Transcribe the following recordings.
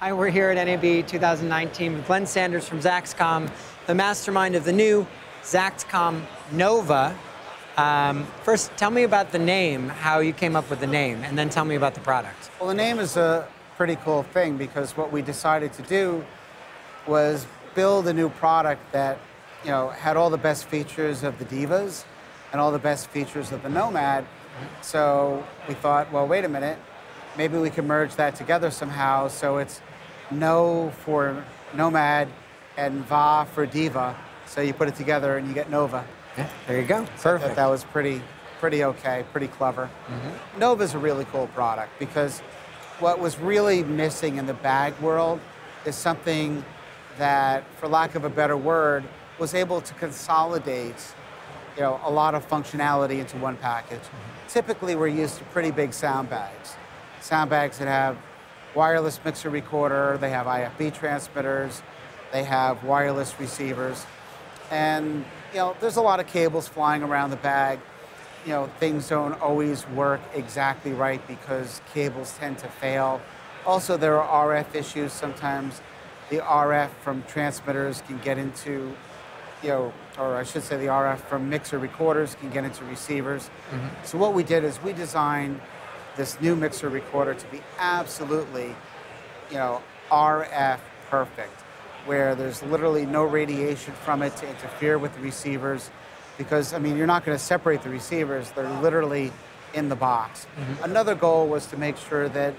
Hi, we're here at NAB 2019 with Glenn Sanders from Zaxcom, the mastermind of the new Zaxcom Nova. First, tell me about the name, how you came up with the name, and then tell me about the product. Well, the name is a pretty cool thing because what we decided to do was build a new product that, had all the best features of the Divas and all the best features of the Nomad. So we thought, well, wait a minute, maybe we can merge that together somehow. So it's No for Nomad and Va for Diva. So you put it together and you get Nova. Yeah, there you go. Perfect. That was pretty okay, pretty clever. Nova's a really cool product because what was really missing in the bag world is something that, for lack of a better word, was able to consolidate a lot of functionality into one package. Typically, we're used to pretty big sound bags. Sound bags that have wireless mixer recorder, they have IFB transmitters, they have wireless receivers. And there's a lot of cables flying around the bag. Things don't always work exactly right because cables tend to fail. Also, there are RF issues. Sometimes the RF from transmitters can get into, or I should say the RF from mixer recorders can get into receivers. So what we did is we designed this new mixer recorder to be absolutely, RF perfect, where there's literally no radiation from it to interfere with the receivers, because, you're not going to separate the receivers. They're literally in the box. Another goal was to make sure that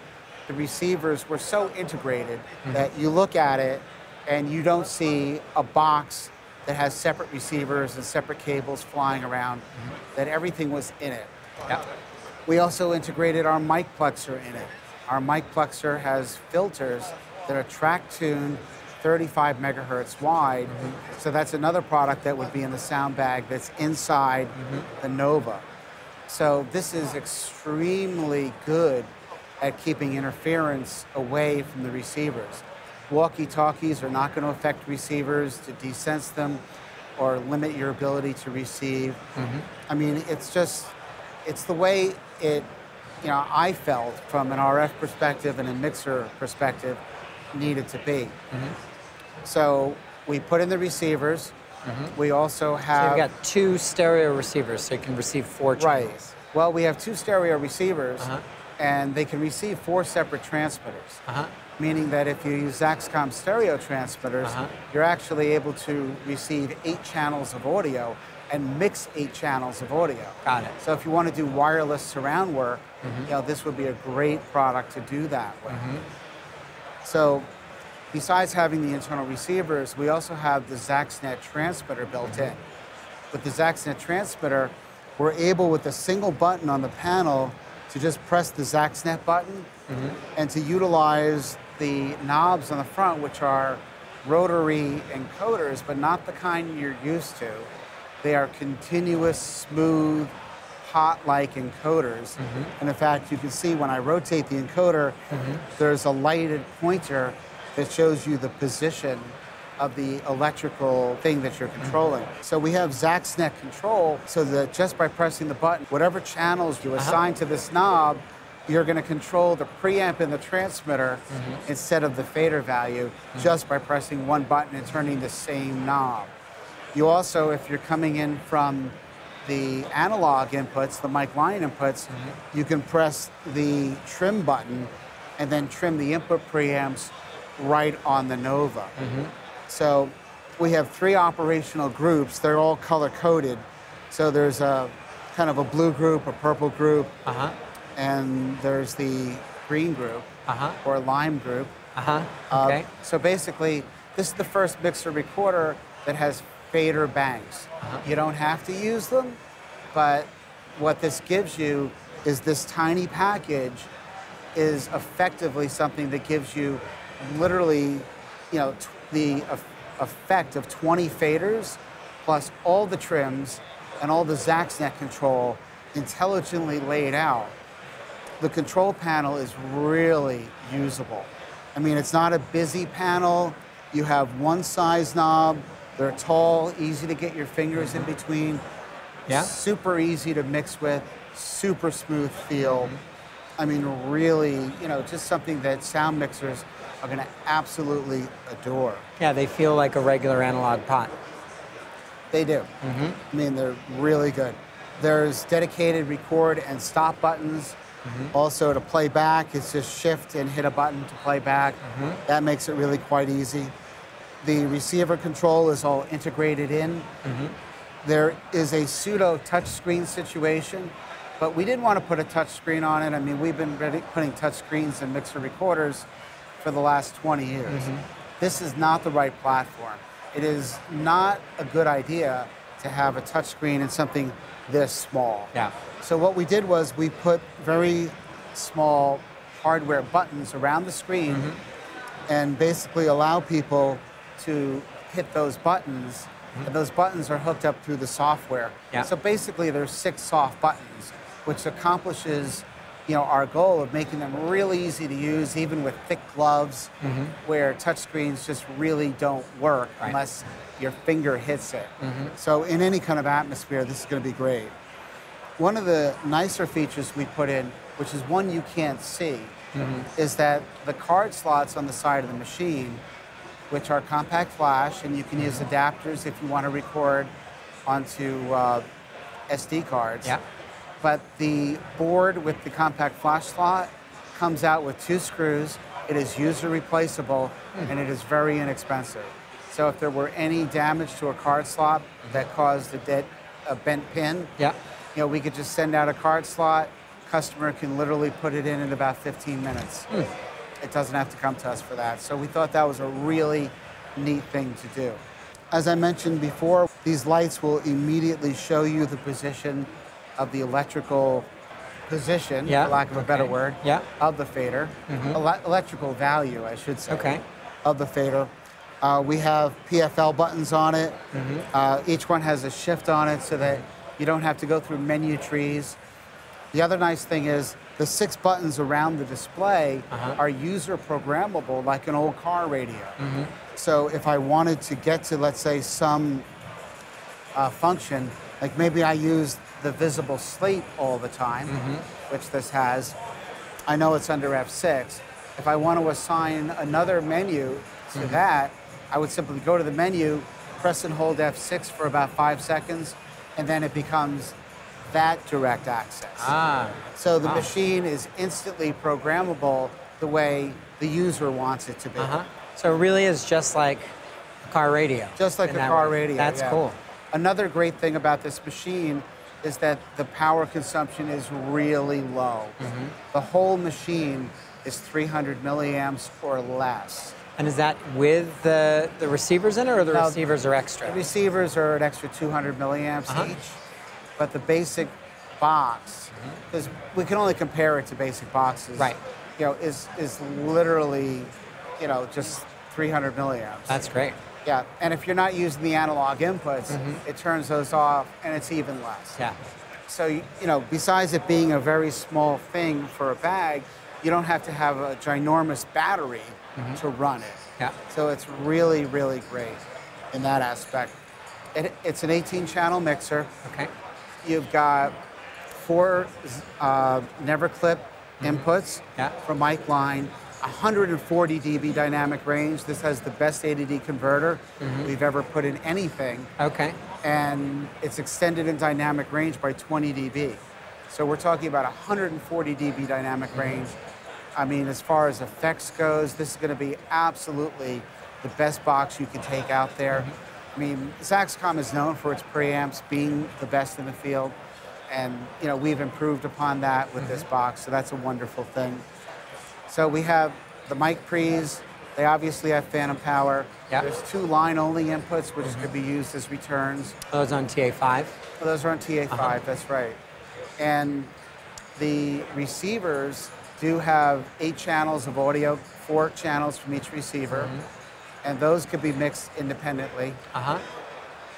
the receivers were so integrated that you look at it and you don't see a box that has separate receivers and separate cables flying around, that everything was in it. Yeah. We also integrated our mic plexer in it. Our mic plexer has filters that are track-tuned 35 megahertz wide. So that's another product that would be in the sound bag that's inside the Nova. So this is extremely good at keeping interference away from the receivers. Walkie-talkies are not going to affect receivers to desense them or limit your ability to receive. It's the way it, I felt from an RF perspective and a mixer perspective needed to be. So we put in the receivers. We also have... So you've got two stereo receivers, so you can receive 4 channels. Right. Well, we have 2 stereo receivers, and they can receive 4 separate transmitters. Meaning that if you use Zaxcom stereo transmitters, you're actually able to receive 8 channels of audio and mix 8 channels of audio. Got it. So if you want to do wireless surround work, this would be a great product to do that with. So besides having the internal receivers, we also have the Zaxnet transmitter built in. With the Zaxnet transmitter, we're able, with a single button on the panel, to just press the Zaxnet button and to utilize the knobs on the front, which are rotary encoders, but not the kind you're used to. They are continuous, smooth, hot-like encoders. And in fact, you can see when I rotate the encoder, there's a lighted pointer that shows you the position of the electrical thing that you're controlling. So we have Zaxnet control, so that just by pressing the button, whatever channels you assign to this knob, you're going to control the preamp in the transmitter instead of the fader value, just by pressing one button and turning the same knob. You also, if you're coming in from the analog inputs, the mic line inputs, you can press the trim button and then trim the input preamps right on the Nova. So we have 3 operational groups. They're all color-coded. So there's a kind of a blue group, a purple group, and there's the green group, or lime group. Okay. So basically, this is the first mixer recorder that has fader banks. You don't have to use them, but what this gives you is this tiny package is effectively something that gives you literally, the effect of 20 faders plus all the trims and all the Zaxnet control intelligently laid out. The control panel is really usable. It's not a busy panel. You have one size knob. They're tall, easy to get your fingers in between. Super easy to mix with, super smooth feel. I mean, really, just something that sound mixers are going to absolutely adore. Yeah, they feel like a regular analog pot. They do. I mean, they're really good. There's dedicated record and stop buttons. Also to play back, it's just shift and hit a button to play back. That makes it really quite easy. The receiver control is all integrated in. There is a pseudo touchscreen situation, but we didn't want to put a touchscreen on it. I mean, we've been putting touchscreens in mixer recorders for the last 20 years. This is not the right platform. It is not a good idea to have a touchscreen in something this small. Yeah. So what we did was we put very small hardware buttons around the screen and basically allow people to hit those buttons, and those buttons are hooked up through the software. Yeah. So basically there's 6 soft buttons, which accomplishes our goal of making them really easy to use, even with thick gloves, where touchscreens just really don't work unless your finger hits it. So in any kind of atmosphere, this is going to be great. One of the nicer features we put in, which is one you can't see, is that the card slots on the side of the machine, which are compact flash, and you can use adapters if you want to record onto SD cards. Yeah. But the board with the compact flash slot comes out with 2 screws. It is user replaceable, and it is very inexpensive. So if there were any damage to a card slot that caused a bent pin, we could just send out a card slot. Customer can literally put it in about 15 minutes. It doesn't have to come to us for that. So we thought that was a really neat thing to do. As I mentioned before, these lights will immediately show you the position of the electrical position, for lack of a better word, of the fader. Electrical value, I should say, of the fader. We have PFL buttons on it. Each one has a shift on it so that you don't have to go through menu trees. The other nice thing is the 6 buttons around the display are user programmable like an old car radio. So if I wanted to get to, let's say, some function, like maybe I use the visible slate all the time, which this has. I know it's under F6. If I want to assign another menu to that, I would simply go to the menu, press and hold F6 for about 5 seconds, and then it becomes that direct access. So the machine is instantly programmable the way the user wants it to be. So it really is just like a car radio. Just like a car radio. That's cool. Another great thing about this machine is that the power consumption is really low. The whole machine is 300 milliamps or less. And is that with the receivers in it, or the receivers are extra? The receivers are an extra 200 milliamps each, but the basic box, because we can only compare it to basic boxes, is literally, just 300 milliamps. That's great. Yeah, and if you're not using the analog inputs, it turns those off, and it's even less. Yeah. So, besides it being a very small thing for a bag, you don't have to have a ginormous battery to run it. Yeah. So it's really, really great in that aspect. It's an 18-channel mixer. Okay. You've got 4 never clip inputs from mic line, 140 dB dynamic range. This has the best ADD converter we've ever put in anything. Okay. And it's extended in dynamic range by 20 dB. So we're talking about 140 dB dynamic range. I mean, as far as effects goes, this is going to be absolutely the best box you can take out there. I mean, Zaxcom is known for its preamps being the best in the field. And, we've improved upon that with this box, so that's a wonderful thing. So we have the mic pre's. They obviously have phantom power. Yep. There's 2 line-only inputs, which could be used as returns. Those on TA5? Well, those are on TA5, that's right. And the receivers do have 8 channels of audio, 4 channels from each receiver, and those could be mixed independently.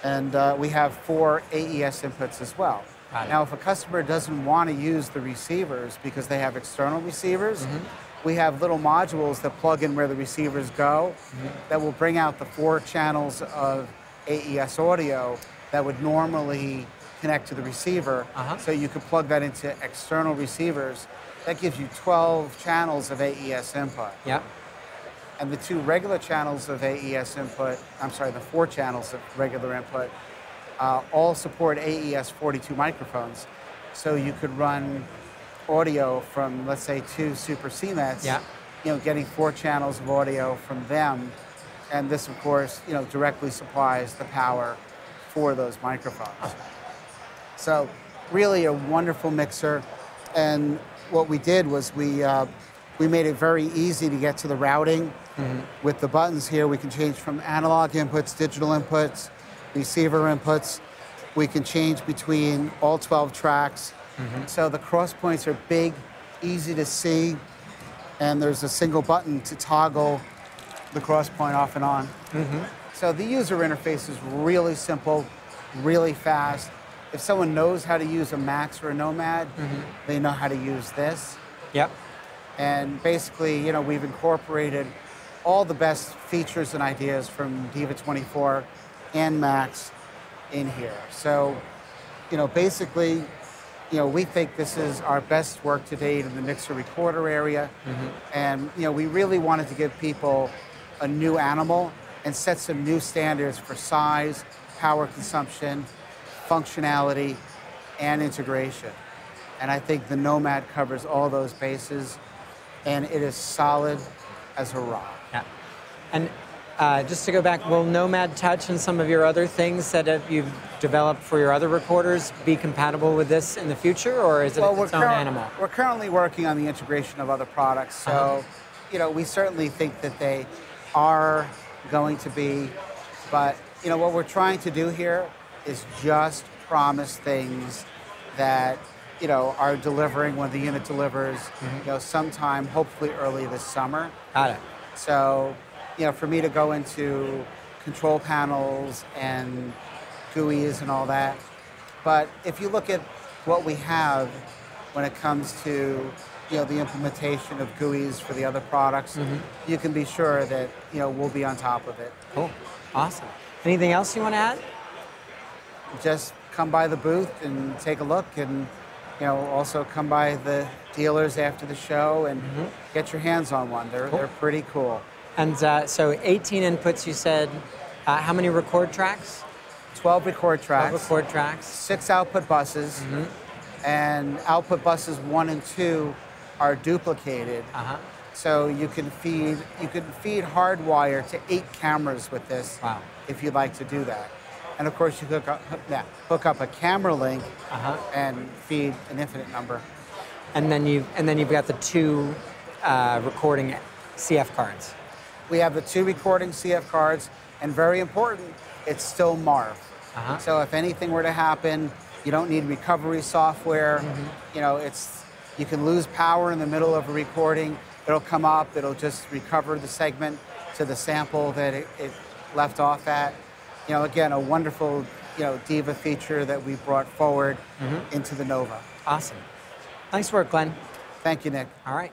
And we have 4 AES inputs as well. Now, if a customer doesn't want to use the receivers because they have external receivers, we have little modules that plug in where the receivers go that will bring out the 4 channels of AES audio that would normally connect to the receiver. So you could plug that into external receivers that gives you 12 channels of AES input. Yeah. And the 2 regular channels of AES input, I'm sorry, the 4 channels of regular input, all support AES 42 microphones. So you could run audio from, let's say, 2 Super CMETs, Yeah. Getting 4 channels of audio from them. And this, of course, directly supplies the power for those microphones. So really a wonderful mixer. And what we did was we made it very easy to get to the routing. With the buttons here, we can change from analog inputs, digital inputs, receiver inputs. We can change between all 12 tracks. So the cross points are big, easy to see, and there's a single button to toggle the cross point off and on. So the user interface is really simple, really fast. If someone knows how to use a Max or a Nomad, they know how to use this. Yep. And basically, we've incorporated all the best features and ideas from Diva 24 and Max in here. So, basically, we think this is our best work to date in the mixer recorder area. And, we really wanted to give people a new animal and set some new standards for size, power consumption, functionality, and integration. And I think the Nomad covers all those bases, and it is solid as a rock. Yeah. And just to go back, will Nomad Touch and some of your other things that you've developed for your other recorders be compatible with this in the future, or is it its own animal? We're currently working on the integration of other products, so we certainly think that they are going to be, but what we're trying to do here is just promise things that are delivering when the unit delivers, sometime hopefully early this summer. Got it. So, for me to go into control panels and GUIs and all that. But if you look at what we have when it comes to, the implementation of GUIs for the other products, you can be sure that, we'll be on top of it. Cool. Awesome. Anything else you want to add? Just come by the booth and take a look, and also come by the dealers after the show and get your hands on one. They're pretty cool. And so 18 inputs, you said. How many record tracks? 12 record tracks. 12 record tracks. 6 output buses. And output buses 1 and 2 are duplicated. So you can feed hardwire to 8 cameras with this. Wow. If you'd like to do that. And of course, you hook up a camera link and feed an infinite number. And then you've got the 2 recording CF cards. We have the 2 recording CF cards, and very important, it's still MARV. So if anything were to happen, you don't need recovery software. You can lose power in the middle of a recording. It'll come up. It'll just recover the segment to the sample that it left off at. Again, a wonderful, Diva feature that we brought forward into the Nova. Awesome. Nice work, Glenn. Thank you, Nick. All right.